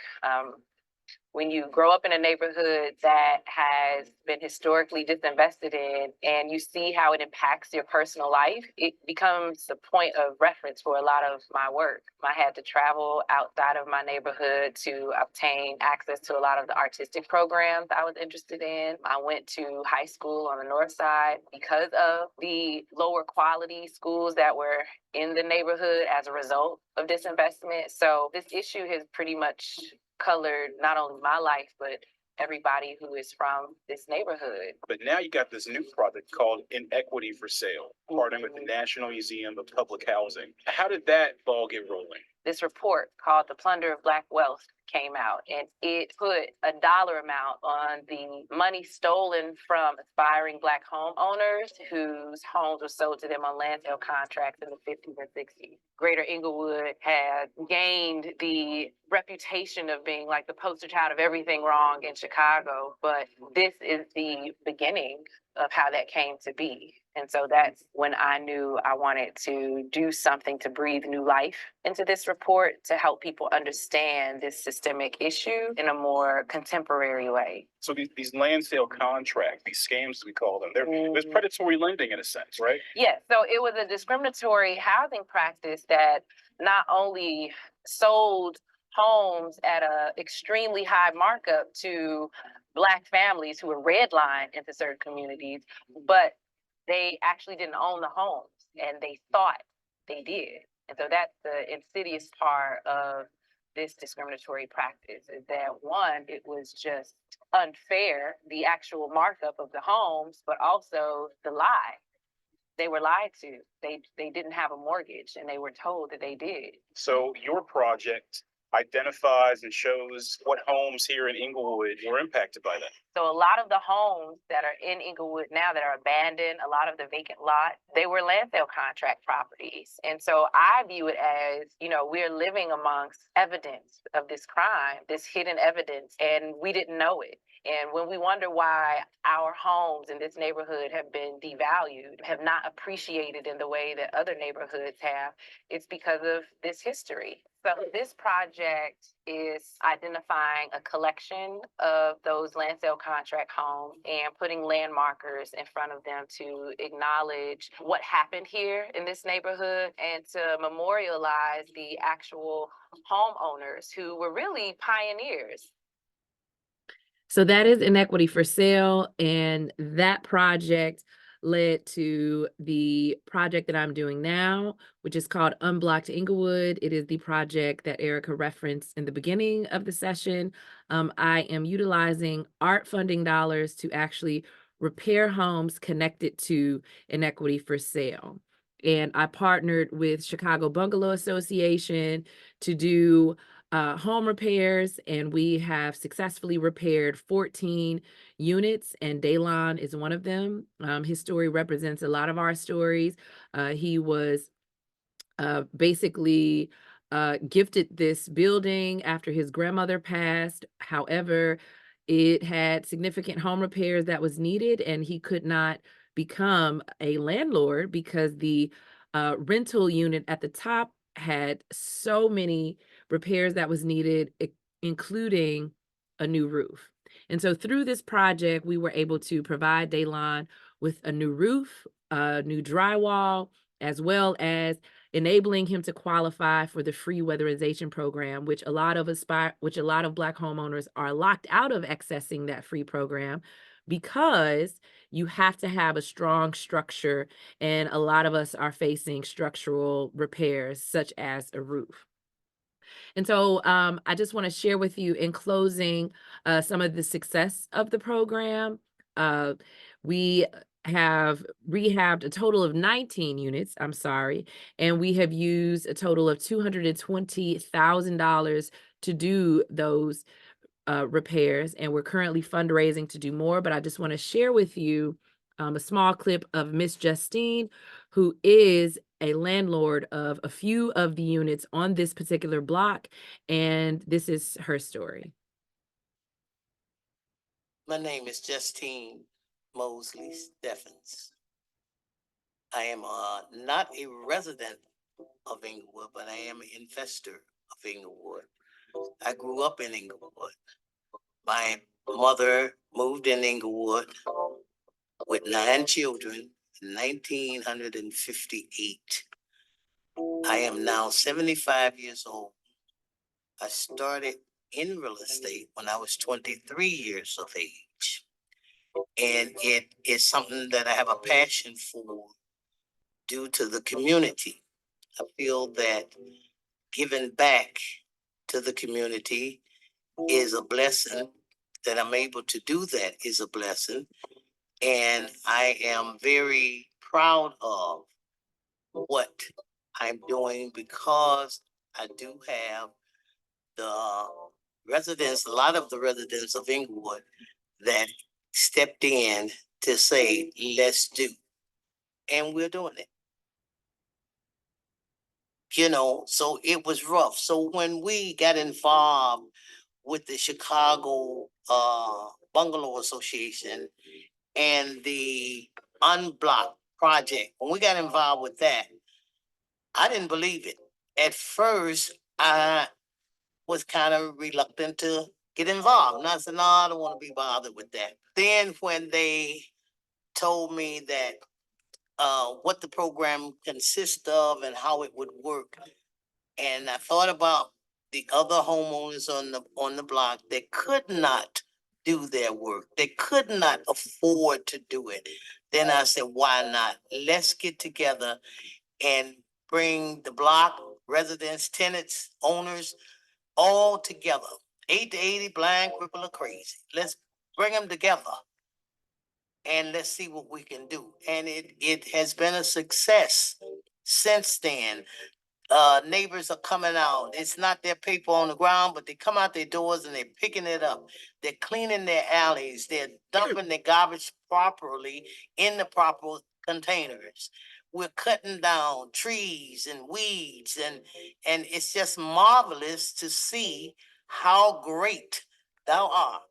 When you grow up in a neighborhood that has been historically disinvested in and you see how it impacts your personal life, it becomes the point of reference for a lot of my work. I had to travel outside of my neighborhood to obtain access to a lot of the artistic programs I was interested in. I went to high school on the north side because of the lower quality schools that were in the neighborhood as a result of disinvestment. So this issue has pretty much colored not only my life, but everybody who is from this neighborhood. But now you got this new product called Inequity for Sale, partnering with the National Museum of Public Housing. How did that ball get rolling? This report called The Plunder of Black Wealth came out, and it put a dollar amount on the money stolen from aspiring Black homeowners whose homes were sold to them on land sale contracts in the 50s and 60s. Greater Inglewood had gained the reputation of being like the poster child of everything wrong in Chicago, but this is the beginning of how that came to be. And so that's when I knew I wanted to do something to breathe new life into this report to help people understand this systemic issue in a more contemporary way. So these land sale contracts, these scams we call them, there's predatory lending in a sense, right? Yes, so it was a discriminatory housing practice that not only sold homes at an extremely high markup to Black families who were redlined into certain communities, but they actually didn't own the homes and they thought they did. And so that's the insidious part of this discriminatory practice, is that one, it was just unfair, the actual markup of the homes, but also the lie. They were lied to. They didn't have a mortgage and they were told that they did. So your project identifies and shows what homes here in Inglewood were impacted by that. So a lot of the homes that are in Inglewood now that are abandoned, a lot of the vacant lot, they were land sale contract properties. And so I view it as, you know, we're living amongst evidence of this crime, this hidden evidence, and we didn't know it. And when we wonder why our homes in this neighborhood have been devalued, have not appreciated in the way that other neighborhoods have, it's because of this history. So this project is identifying a collection of those land sale contract homes and putting land markers in front of them to acknowledge what happened here in this neighborhood and to memorialize the actual homeowners who were really pioneers. So that is Inequity for Sale, and that project led to the project that I'm doing now, which is called Unblocked Inglewood. It is the project that Erica referenced in the beginning of the session. I am utilizing art funding dollars to actually repair homes connected to Inequity for Sale. And I partnered with Chicago Bungalow Association to do home repairs, and we have successfully repaired 14 units, and Daylon is one of them. His story represents a lot of our stories. He was basically gifted this building after his grandmother passed. However, it had significant home repairs that was needed, and he could not become a landlord because the rental unit at the top had so many repairs that was needed, including a new roof. And so through this project, we were able to provide Daylon with a new roof, new drywall, as well as enabling him to qualify for the free weatherization program, which a lot of Black homeowners are locked out of accessing that free program because you have to have a strong structure, and a lot of us are facing structural repairs such as a roof. And so I just want to share with you in closing some of the success of the program. We have rehabbed a total of 19 units, and we have used a total of $220,000 to do those repairs, and we're currently fundraising to do more. But I just want to share with you a small clip of Miss Justine, who is a landlord of a few of the units on this particular block, and this is her story. My name is Justine Mosley Steffens. I am not a resident of Inglewood, but I am an investor of Inglewood. I grew up in Inglewood. My mother moved in Inglewood with 9 children in 1958. I am now 75 years old. I started in real estate when I was 23 years of age. And it is something that I have a passion for due to the community. I feel that giving back to the community is a blessing that I'm able to do that is a blessing. And I am very proud of what I'm doing because I do have the residents, a lot of the residents of Inglewood that stepped in to say, let's do. And we're doing it. You know, so it was rough. So when we got involved with the Chicago Bungalow Association and the Unblock project, when we got involved with that, I didn't believe it. At first, I was kind of reluctant to get involved. And I said, no, I don't want to be bothered with that. Then when they told me that what the program consists of and how it would work, and I thought about the other homeowners on the block that could not do their work. They could not afford to do it. Then I said, why not? Let's get together and bring the block residents, tenants, owners, all together. 8 to 80, blind, cripple, or crazy. Let's bring them together and let's see what we can do. And it has been a success since then. Neighbors are coming out. It's not their paper on the ground, but they come out their doors and they're picking it up. They're cleaning their alleys. They're dumping their garbage properly in the proper containers. We're cutting down trees and weeds, and it's just marvelous to see how great thou art.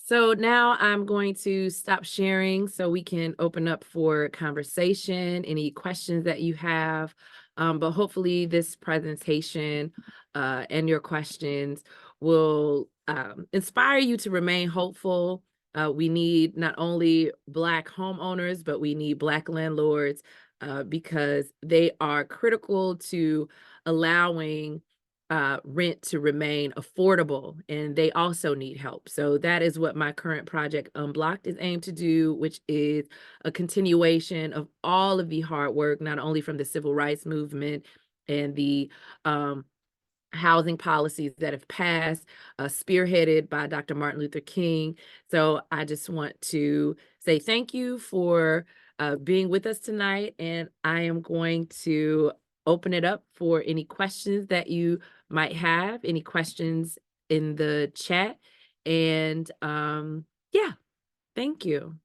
So now I'm going to stop sharing so we can open up for conversation, any questions that you have. But hopefully this presentation and your questions will inspire you to remain hopeful. We need not only Black homeowners, but we need Black landlords because they are critical to allowing rent to remain affordable, and they also need help. So that is what my current project Unblocked is aimed to do, which is a continuation of all of the hard work, not only from the civil rights movement and the housing policies that have passed, spearheaded by Dr. Martin Luther King. So I just want to say thank you for being with us tonight, and I am going to open it up for any questions that you might have, any questions in the chat. And yeah, thank you.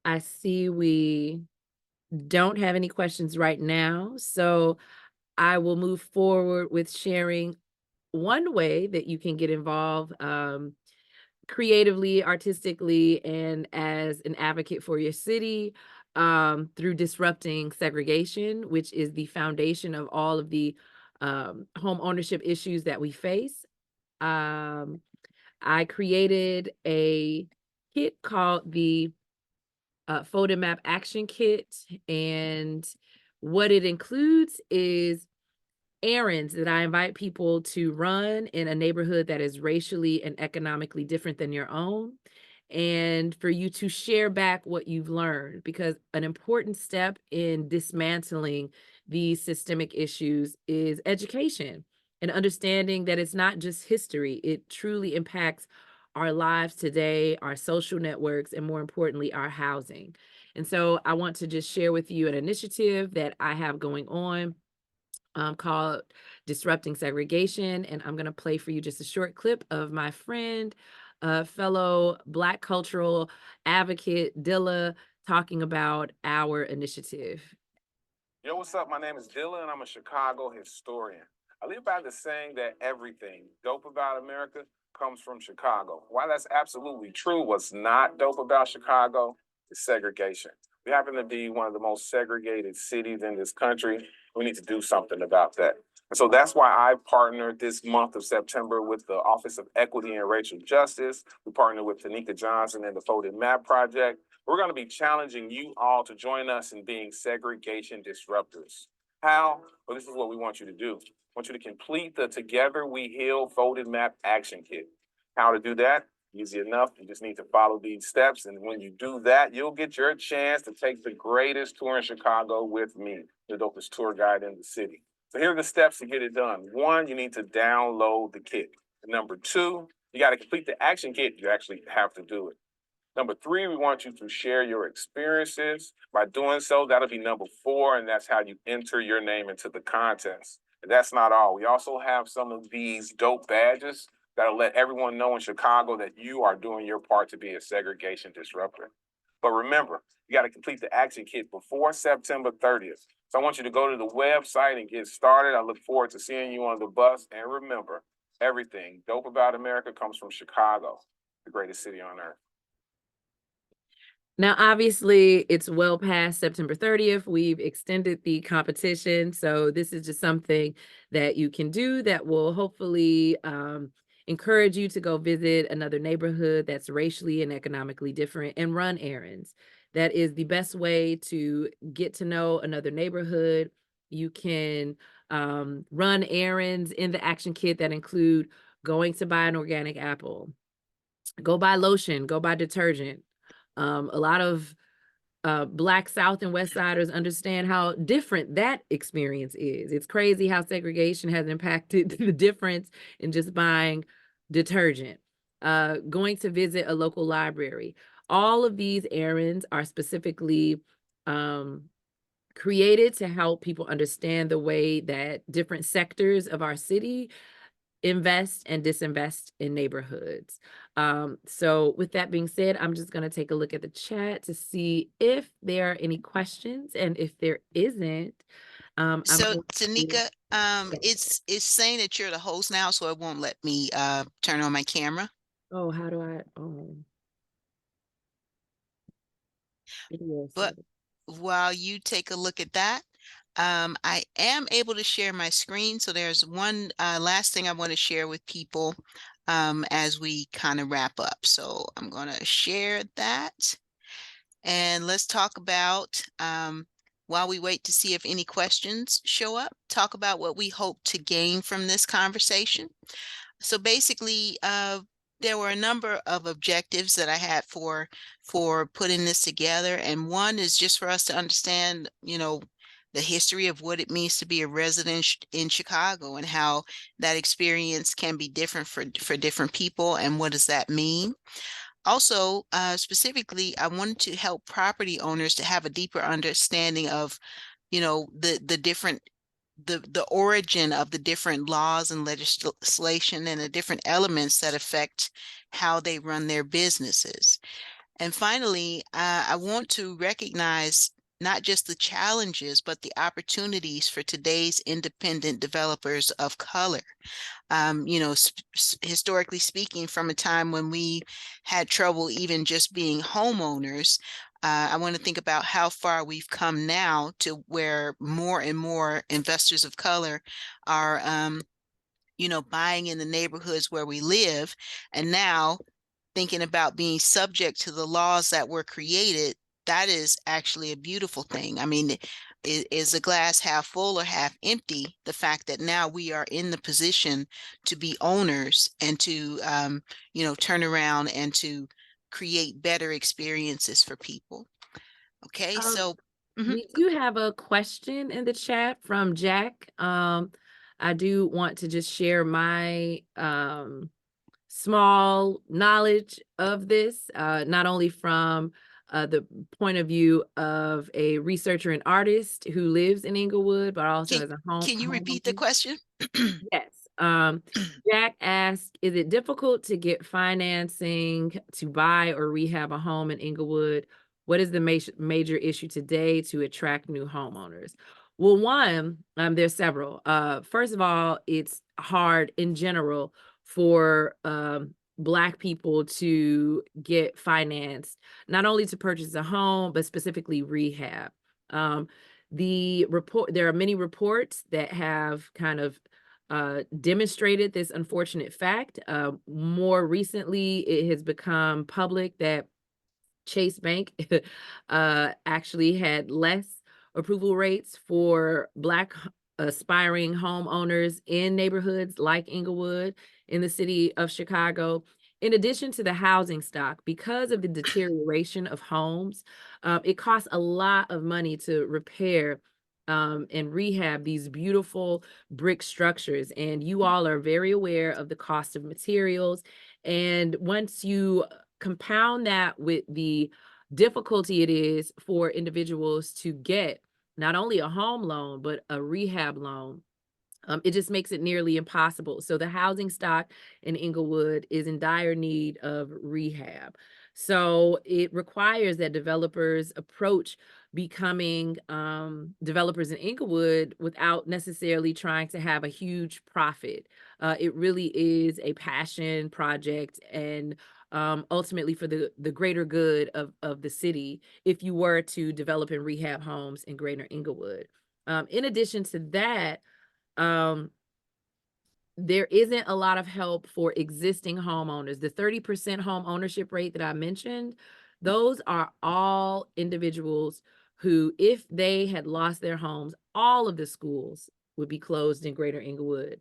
I see we don't have any questions right now, so I will move forward with sharing one way that you can get involved creatively, artistically, and as an advocate for your city through disrupting segregation, which is the foundation of all of the home ownership issues that we face. I created a kit called the Folded Map Action Kit, and what it includes is errands that I invite people to run in a neighborhood that is racially and economically different than your own, and for you to share back what you've learned, because an important step in dismantling these systemic issues is education and understanding that it's not just history, it truly impacts our lives today, our social networks, and more importantly, our housing. And so I want to just share with you an initiative that I have going on called Disrupting Segregation. And I'm going to play for you just a short clip of my friend, fellow Black cultural advocate, Dilla, talking about our initiative. Yo, what's up? My name is Dilla, and I'm a Chicago historian. I live by the saying that everything dope about America comes from Chicago. While that's absolutely true, what's not dope about Chicago is segregation. We happen to be one of the most segregated cities in this country. We need to do something about that. And so that's why I partnered this month of September with the Office of Equity and Racial Justice. We partnered with Tanika Johnson and the Folded Map Project. We're going to be challenging you all to join us in being segregation disruptors. How? Well, this is what we want you to do. I want you to complete the Together We Heal Folded Map Action Kit. How to do that? Easy enough. You just need to follow these steps. And when you do that, you'll get your chance to take the greatest tour in Chicago with me, the dopest tour guide in the city. So here are the steps to get it done. 1, you need to download the kit. Number 2, you got to complete the action kit. You actually have to do it. Number 3, we want you to share your experiences. By doing so, that'll be number 4, and that's how you enter your name into the contest. And that's not all. We also have some of these dope badges that'll let everyone know in Chicago that you are doing your part to be a segregation disruptor. But remember, you got to complete the action kit before September 30th. So I want you to go to the website and get started. I look forward to seeing you on the bus. And remember, everything dope about America comes from Chicago, the greatest city on earth. Now, obviously, it's well past September 30th. We've extended the competition. So this is just something that you can do that will hopefully encourage you to go visit another neighborhood that's racially and economically different and run errands. That is the best way to get to know another neighborhood. You can run errands in the action kit that include going to buy an organic apple, go buy lotion, go buy detergent. A lot of Black South and West Siders understand how different that experience is. It's crazy how segregation has impacted the difference in just buying detergent, going to visit a local library. All of these errands are specifically created to help people understand the way that different sectors of our city invest and disinvest in neighborhoods. So with that being said, I'm just going to take a look at the chat to see if there are any questions. And if there isn't, So Tanika, it's saying that you're the host now, so it won't let me turn on my camera. Oh, how do I? Oh. But while you take a look at that, I am able to share my screen. So there's one last thing I want to share with people as we kind of wrap up. So I'm going to share that. And let's talk about, while we wait to see if any questions show up, talk about what we hope to gain from this conversation. So basically, there were a number of objectives that I had for putting this together. And one is just for us to understand, the history of what it means to be a resident in Chicago and how that experience can be different for different people. And what does that mean? Also, specifically, I wanted to help property owners to have a deeper understanding of, the different the origin of the different laws and legislation and the different elements that affect how they run their businesses. And finally, I want to recognize not just the challenges, but the opportunities for today's independent developers of color. Historically speaking, from a time when we had trouble even just being homeowners, I want to think about how far we've come now to where more and more investors of color are, buying in the neighborhoods where we live. And now thinking about being subject to the laws that were created, that is actually a beautiful thing. I mean, is the glass half full or half empty? The fact that now we are in the position to be owners and to, turn around and to create better experiences for people. Okay, so we do have a question in the chat from Jack. I do want to just share my small knowledge of this, not only from the point of view of a researcher and artist who lives in Inglewood, but also as a home. Can you repeat the question? Yes. Jack asked, is it difficult to get financing to buy or rehab a home in Inglewood? What is the major issue today to attract new homeowners? Well, one, there's several. First of all, it's hard in general for Black people to get financed, not only to purchase a home, but specifically rehab. There are many reports that have kind of demonstrated this unfortunate fact. More recently, it has become public that Chase Bank actually had less approval rates for Black aspiring homeowners in neighborhoods like Inglewood in the city of Chicago. in addition to the housing stock, because of the deterioration of homes, it costs a lot of money to repair and rehab these beautiful brick structures. And you all are very aware of the cost of materials. And once you compound that with the difficulty it is for individuals to get not only a home loan, but a rehab loan, it just makes it nearly impossible. So the housing stock in Inglewood is in dire need of rehab. So it requires that developers approach becoming developers in Inglewood without necessarily trying to have a huge profit. It really is a passion project, and ultimately for the greater good of the city if you were to develop and rehab homes in Greater Inglewood. In addition to that, there isn't a lot of help for existing homeowners. The 30% home ownership rate that I mentioned, those are all individuals who, if they had lost their homes, all of the schools would be closed in Greater Inglewood.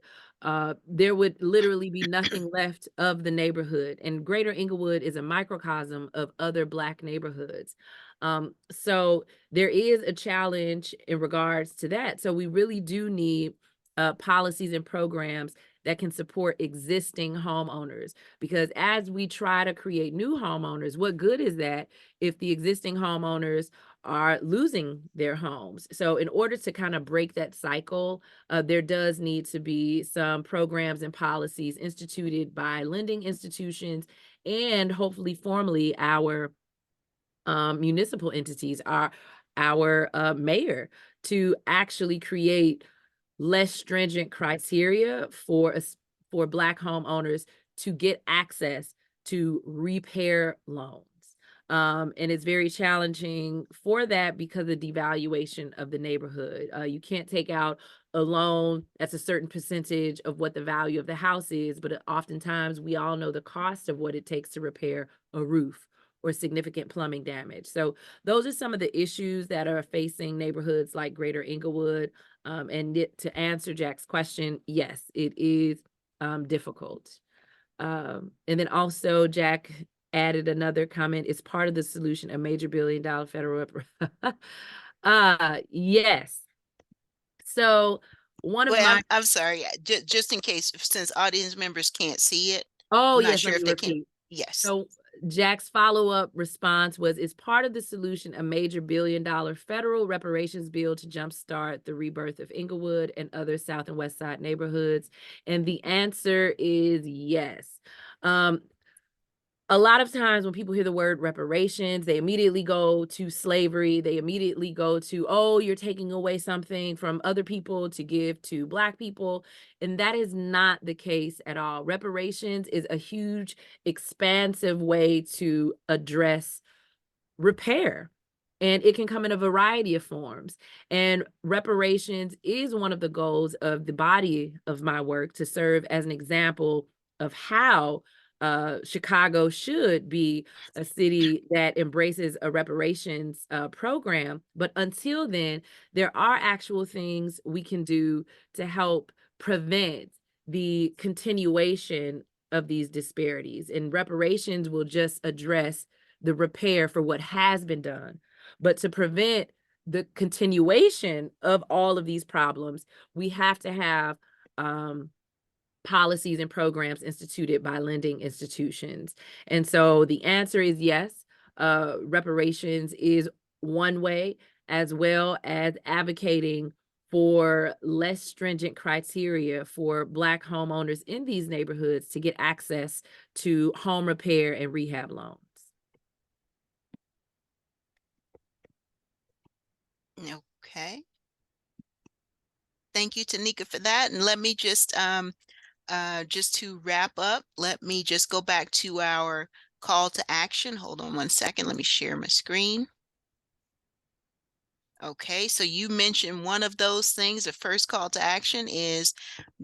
There would literally be nothing left of the neighborhood. And Greater Inglewood is a microcosm of other Black neighborhoods. So there is a challenge in regards to that. So we really do need policies and programs that can support existing homeowners. Because as we try to create new homeowners, what good is that if the existing homeowners are losing their homes? So in order to kind of break that cycle, there does need to be some programs and policies instituted by lending institutions and hopefully formally our municipal entities, our mayor, to actually create less stringent criteria for for Black homeowners to get access to repair loans. And it's very challenging for that because of devaluation of the neighborhood. You can't take out a loan that's a certain percentage of what the value of the house is, but oftentimes we all know the cost of what it takes to repair a roof or significant plumbing damage. So those are some of the issues that are facing neighborhoods like Greater Inglewood. And to answer Jack's question, yes, it is difficult. And then also Jack added another comment: it's part of the solution, a major billion-dollar federal yes. So one of Wait, my I'm sorry, just in case, since audience members can't see it. Oh, I'm not yes, sure let if me they can. repeat. Yes. So Jack's follow-up response was, is part of the solution a major billion-dollar federal reparations bill to jumpstart the rebirth of Inglewood and other South and West Side neighborhoods? And the answer is yes. A lot of times when people hear the word reparations, they immediately go to slavery. They immediately go to, oh, you're taking away something from other people to give to Black people. And that is not the case at all. Reparations is a huge, expansive way to address repair. And it can come in a variety of forms. And reparations is one of the goals of the body of my work, to serve as an example of how Chicago should be a city that embraces a reparations program. But until then, there are actual things we can do to help prevent the continuation of these disparities. And reparations will just address the repair for what has been done. But to prevent the continuation of all of these problems, we have to have policies and programs instituted by lending institutions. And so the answer is yes. Reparations is one way, as well as advocating for less stringent criteria for Black homeowners in these neighborhoods to get access to home repair and rehab loans. Okay. Thank you, Tanika, for that. And let me just to wrap up, let me just go back to our call to action. Hold on one second. Let me share my screen. Okay, so you mentioned one of those things. The first call to action is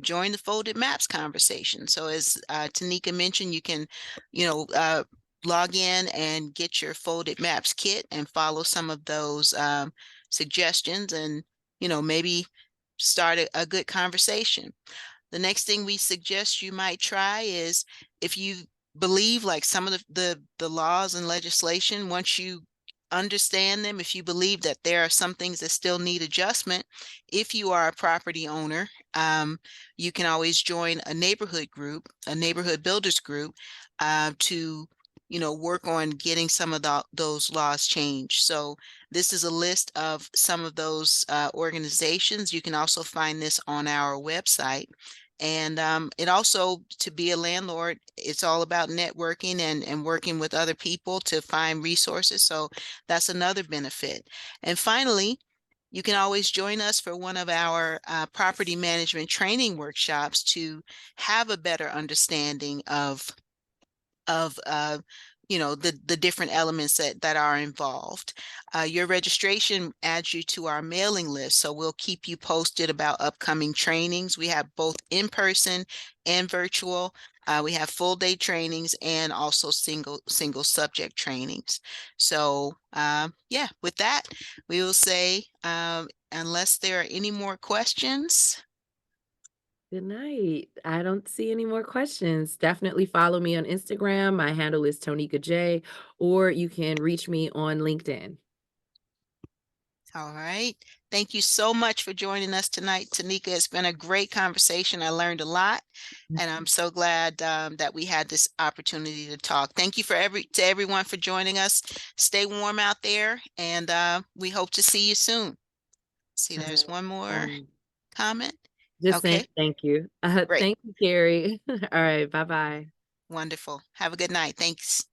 join the Folded Maps conversation. So as Tanika mentioned, you can, log in and get your Folded Maps kit and follow some of those suggestions, and maybe start a good conversation. The next thing we suggest you might try is, if you've believe like some of the laws and legislation, once you understand them, if you believe that there are some things that still need adjustment, if you are a property owner, you can always join a neighborhood group, a neighborhood builders group, to work on getting some of those laws changed. So this is a list of some of those organizations. You can also find this on our website. And it also, to be a landlord, it's all about networking and working with other people to find resources. So that's another benefit. And finally, you can always join us for one of our property management training workshops to have a better understanding of the different elements that are involved. Your registration adds you to our mailing list, so we'll keep you posted about upcoming trainings. We have both in-person and virtual. We have full day trainings and also single subject trainings. So yeah, with that, we will say, unless there are any more questions. Good night. I don't see any more questions. Definitely follow me on Instagram. My handle is Tonika J, or you can reach me on LinkedIn. All right. Thank you so much for joining us tonight, Tonika. It's been a great conversation. I learned a lot, and I'm so glad that we had this opportunity to talk. Thank you to everyone for joining us. Stay warm out there, and we hope to see you soon. See, there's one more comment. Just Okay. saying thank you. Great. Thank you, Carrie. All right. Bye-bye. Wonderful. Have a good night. Thanks.